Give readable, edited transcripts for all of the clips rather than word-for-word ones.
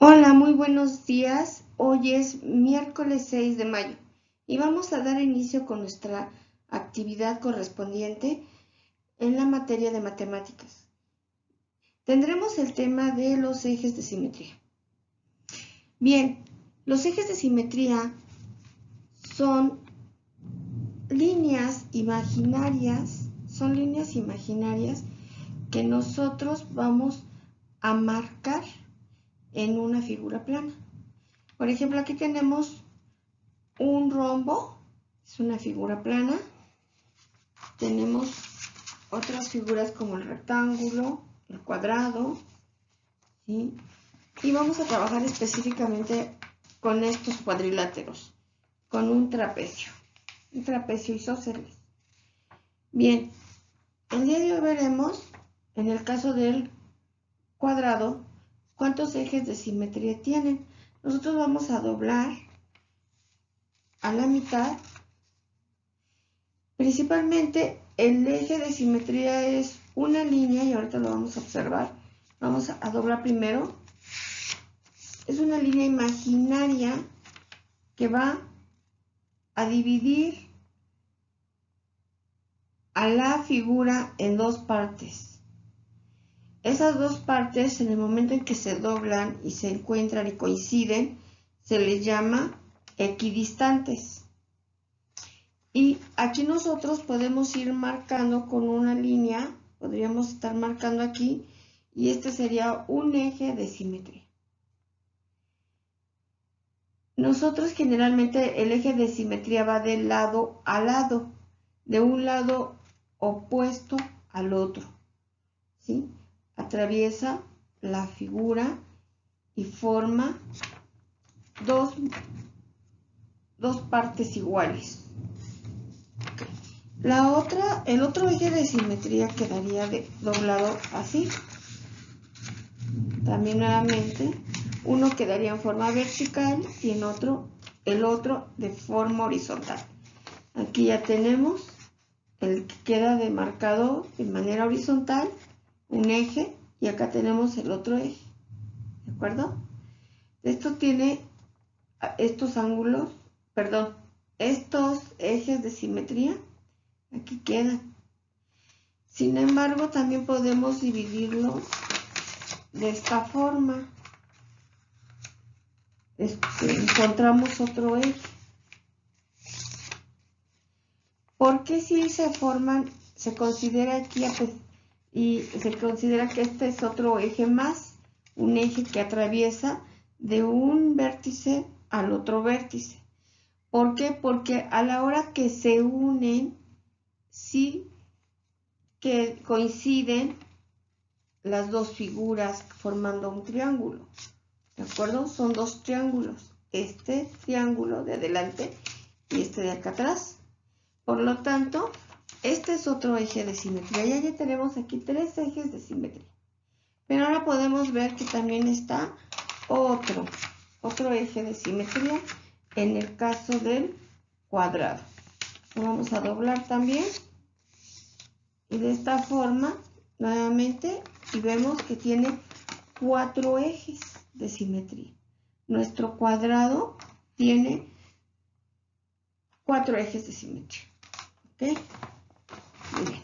Hola, muy buenos días. Hoy es miércoles 6 de mayo y vamos a dar inicio con nuestra actividad correspondiente en la materia de matemáticas. Tendremos el tema de los ejes de simetría. Bien, los ejes de simetría son líneas imaginarias que nosotros vamos a marcar en una figura plana. Por ejemplo, aquí tenemos un rombo, es una figura plana. Tenemos otras figuras como el rectángulo, el cuadrado, ¿sí? Y vamos a trabajar específicamente con estos cuadriláteros, con un trapecio isósceles. Bien, el día de hoy veremos, en el caso del cuadrado, cuántos ejes de simetría tienen. Nosotros vamos a doblar a la mitad. Principalmente el eje de simetría es una línea y ahorita lo vamos a observar. Vamos a doblar primero. Es una línea imaginaria que va a dividir a la figura en dos partes. Esas dos partes, en el momento en que se doblan y se encuentran y coinciden, se les llama equidistantes. Y aquí nosotros podemos ir marcando con una línea, podríamos estar marcando aquí, y este sería un eje de simetría. Nosotros generalmente el eje de simetría va de lado a lado, de un lado opuesto al otro, ¿sí? Atraviesa la figura y forma dos partes iguales. El otro eje de simetría quedaría doblado así. También nuevamente, uno quedaría en forma vertical y el otro de forma horizontal. Aquí ya tenemos el que queda demarcado de manera horizontal, un eje, y acá tenemos el otro eje. ¿De acuerdo? Esto tiene estos ángulos, perdón, estos ejes de simetría, aquí quedan. Sin embargo, también podemos dividirlo de esta forma. Encontramos otro eje. Porque si se forman, se considera aquí y se considera que este es otro eje más, un eje que atraviesa de un vértice al otro vértice. ¿Por qué? Porque a la hora que se unen, sí que coinciden las dos figuras formando un triángulo. ¿De acuerdo? Son dos triángulos. Este triángulo de adelante y este de acá atrás. Por lo tanto, este es otro eje de simetría. Ya tenemos aquí tres ejes de simetría. Pero ahora podemos ver que también está otro eje de simetría en el caso del cuadrado. Lo vamos a doblar también. Y de esta forma, nuevamente, y vemos que tiene cuatro ejes de simetría. Nuestro cuadrado tiene cuatro ejes de simetría. ¿Ok? Muy bien.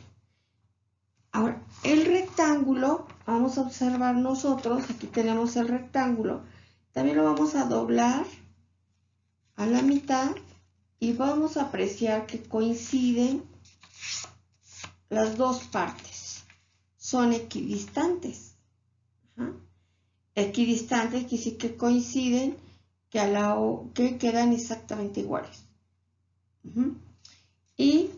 Ahora, el rectángulo, vamos a observar nosotros, aquí tenemos el rectángulo, también lo vamos a doblar a la mitad y vamos a apreciar que coinciden las dos partes. Son equidistantes. Equidistantes quiere decir que coinciden, que quedan exactamente iguales. Y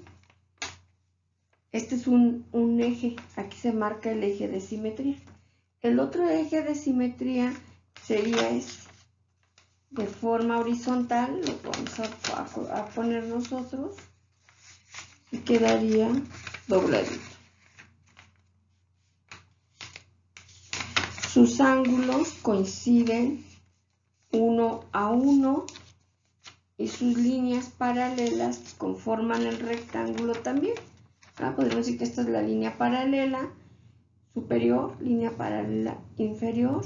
este es un eje, aquí se marca el eje de simetría. El otro eje de simetría sería este, de forma horizontal, lo vamos a poner nosotros y quedaría dobladito. Sus ángulos coinciden uno a uno y sus líneas paralelas conforman el rectángulo también. Podemos decir que esta es la línea paralela superior, línea paralela inferior,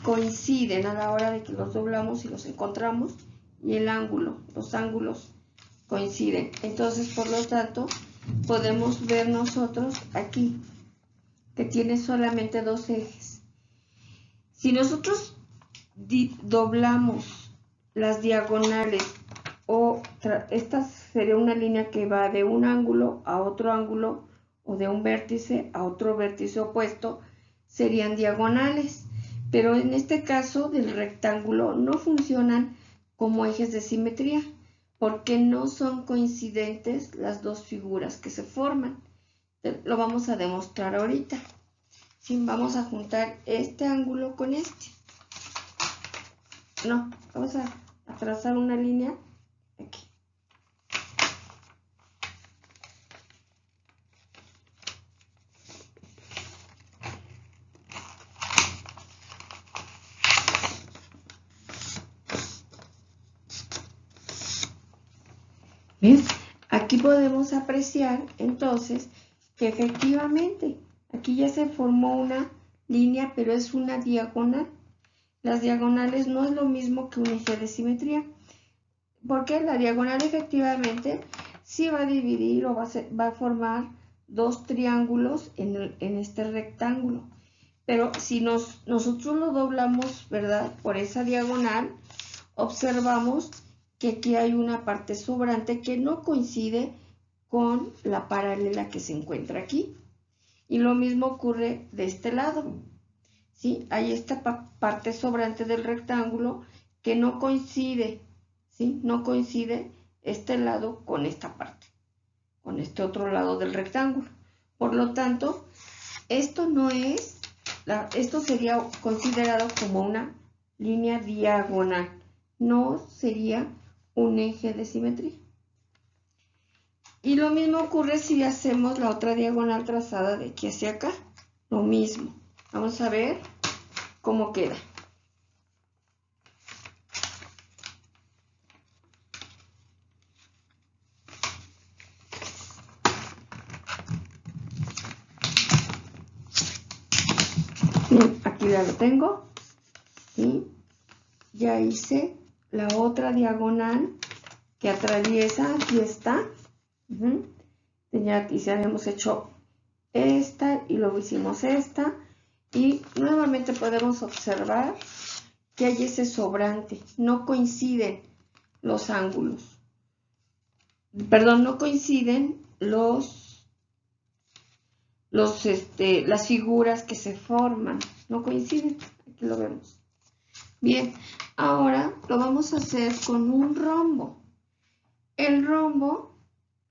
coinciden a la hora de que los doblamos y los encontramos, y el ángulo, los ángulos coinciden. Entonces, por lo tanto, podemos ver nosotros aquí que tiene solamente dos ejes. Si nosotros doblamos las diagonales, esta sería una línea que va de un ángulo a otro ángulo, o de un vértice a otro vértice opuesto, serían diagonales. Pero en este caso del rectángulo no funcionan como ejes de simetría, porque no son coincidentes las dos figuras que se forman. Lo vamos a demostrar ahorita. ¿Sí? Vamos a juntar este ángulo con este. No, vamos a trazar una línea aquí. ¿Ven? Aquí podemos apreciar entonces que efectivamente aquí ya se formó una línea, pero es una diagonal. Las diagonales no es lo mismo que un eje de simetría, porque la diagonal efectivamente sí va a dividir o va a formar dos triángulos en este rectángulo. Pero si nosotros lo doblamos, ¿verdad?, por esa diagonal, observamos que aquí hay una parte sobrante que no coincide con la paralela que se encuentra aquí. Y lo mismo ocurre de este lado. ¿Sí? Hay esta parte sobrante del rectángulo que no coincide, ¿sí? No coincide este lado con esta parte, con este otro lado del rectángulo. Por lo tanto, esto sería considerado como una línea diagonal, no sería un eje de simetría. Y lo mismo ocurre si hacemos la otra diagonal trazada de aquí hacia acá, lo mismo. Vamos a ver cómo queda. Bien, aquí ya lo tengo. ¿Sí? Ya hice la otra diagonal que atraviesa, aquí está. Ya habíamos hecho esta y luego hicimos esta. Y nuevamente podemos observar que hay ese sobrante, no coinciden los ángulos. Perdón, no coinciden las figuras que se forman, no coinciden. Aquí lo vemos. Bien, ahora lo vamos a hacer con un rombo. El rombo,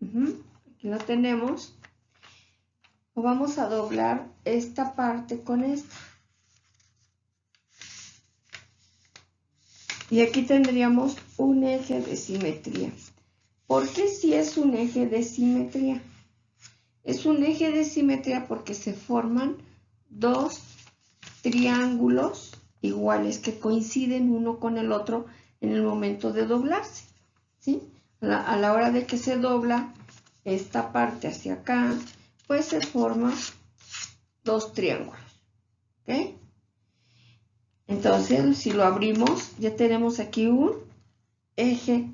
aquí lo tenemos, lo vamos a doblar esta parte con esta. Y aquí tendríamos un eje de simetría. ¿Por qué si es un eje de simetría? Es un eje de simetría porque se forman dos triángulos iguales que coinciden uno con el otro en el momento de doblarse. ¿Sí? A la hora de que se dobla esta parte hacia acá, pues se forman dos triángulos. ¿Ok? Entonces, si lo abrimos, ya tenemos aquí un eje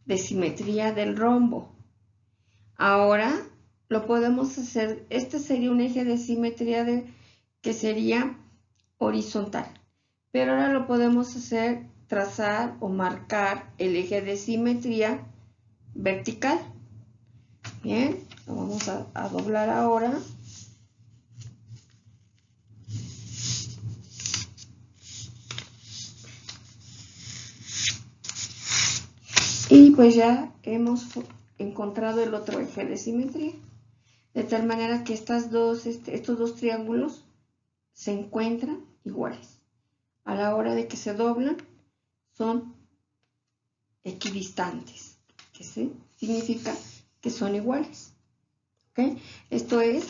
de simetría del rombo. Ahora lo podemos hacer, este sería un eje de simetría que sería horizontal. Pero ahora lo podemos hacer, trazar o marcar el eje de simetría vertical. Bien, lo vamos a doblar ahora. Y pues ya hemos encontrado el otro eje de simetría. De tal manera que estos dos triángulos se encuentran iguales. A la hora de que se doblan, son equidistantes. ¿Qué significa? Que son iguales. ¿Okay? Esto es,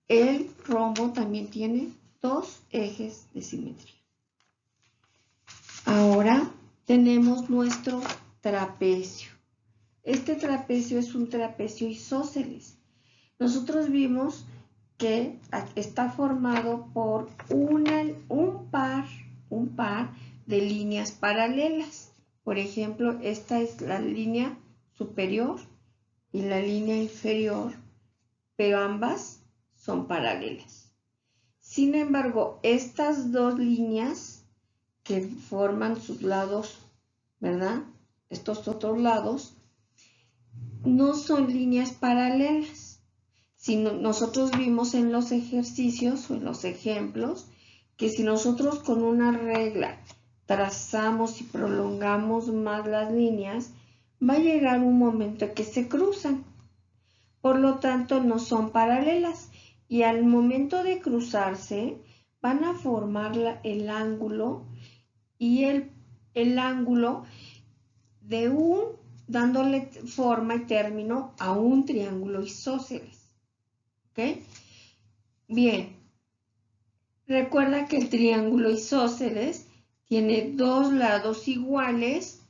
el rombo también tiene dos ejes de simetría. Ahora tenemos nuestro trapecio. Este trapecio es un trapecio isósceles. Nosotros vimos que está formado por un par de líneas paralelas. Por ejemplo, esta es la línea superior y la línea inferior, pero ambas son paralelas. Sin embargo, estas dos líneas que forman sus lados, ¿verdad? Estos otros lados no son líneas paralelas. Si nosotros vimos en los ejercicios o en los ejemplos que si nosotros con una regla trazamos y prolongamos más las líneas, va a llegar un momento que se cruzan. Por lo tanto, no son paralelas y al momento de cruzarse van a formar el ángulo y el ángulo de dándole forma y término a un triángulo isósceles. ¿Ok? Bien, recuerda que el triángulo isósceles tiene dos lados iguales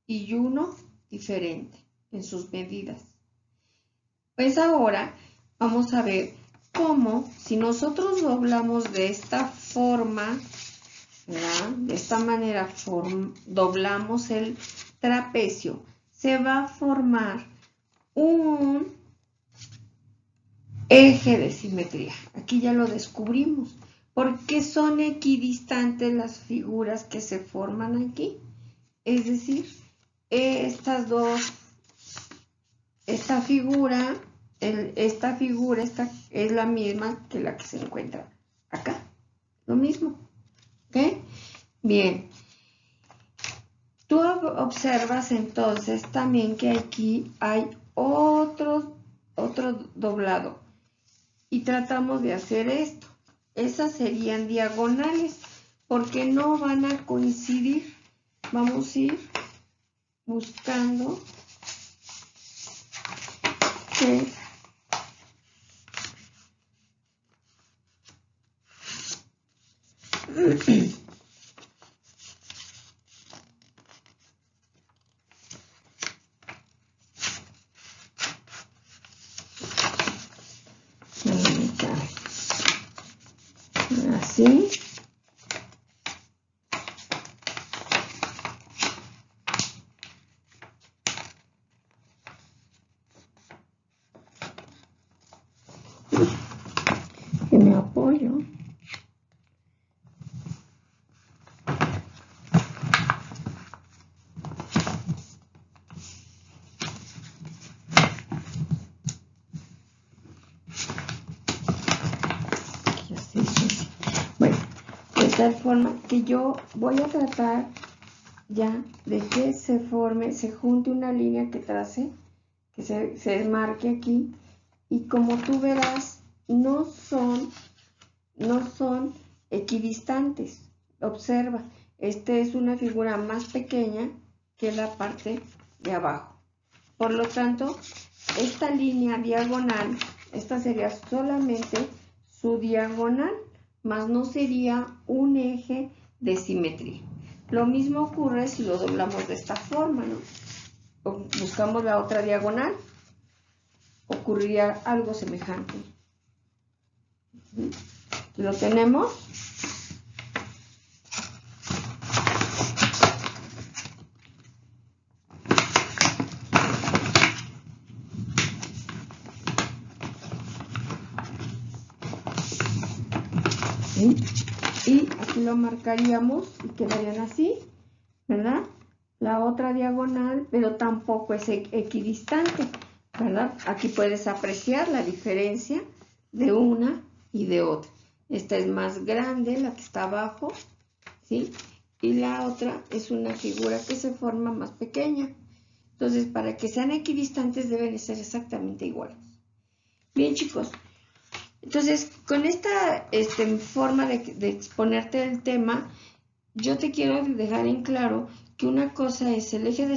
y uno diferente en sus medidas. Pues ahora vamos a ver cómo si nosotros doblamos de esta forma, ¿verdad? De esta manera doblamos el trapecio, se va a formar un eje de simetría. Aquí ya lo descubrimos. Porque son equidistantes las figuras que se forman aquí. Es decir, esta figura es la misma que la que se encuentra acá. Lo mismo. ¿Ok? Bien. Tú observas entonces también que aquí hay otro doblado. Y tratamos de hacer esto. Esas serían diagonales porque no van a coincidir. Vamos a ir buscando que así. Que me apoyo. Bueno, de tal forma que yo voy a tratar ya de que se junte una línea que trace, que se marque aquí, y como tú verás, no son equidistantes. Observa, esta es una figura más pequeña que la parte de abajo. Por lo tanto, esta línea diagonal, esta sería solamente su diagonal, más no sería un eje de simetría. Lo mismo ocurre si lo doblamos de esta forma, ¿no? O buscamos la otra diagonal, ocurriría algo semejante. ¿Lo tenemos? ¿Sí? Y aquí lo marcaríamos y quedarían así, ¿verdad? La otra diagonal, pero tampoco es equidistante, ¿verdad? Aquí puedes apreciar la diferencia de una y de otra. Esta es más grande, la que está abajo, ¿sí? Y la otra es una figura que se forma más pequeña. Entonces, para que sean equidistantes deben ser exactamente iguales. Bien, chicos. Entonces, con esta forma de exponerte el tema, yo te quiero dejar en claro que una cosa es el eje de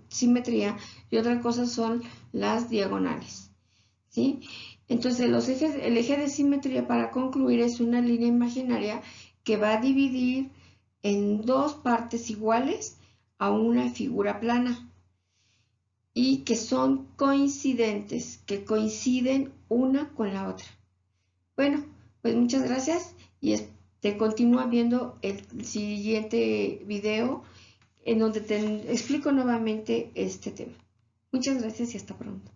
simetría y otra cosa son las diagonales, ¿sí? Entonces, el eje de simetría, para concluir, es una línea imaginaria que va a dividir en dos partes iguales a una figura plana y que son coincidentes, que coinciden una con la otra. Bueno, pues muchas gracias y espero te continúa viendo el siguiente video en donde te explico nuevamente este tema. Muchas gracias y hasta pronto.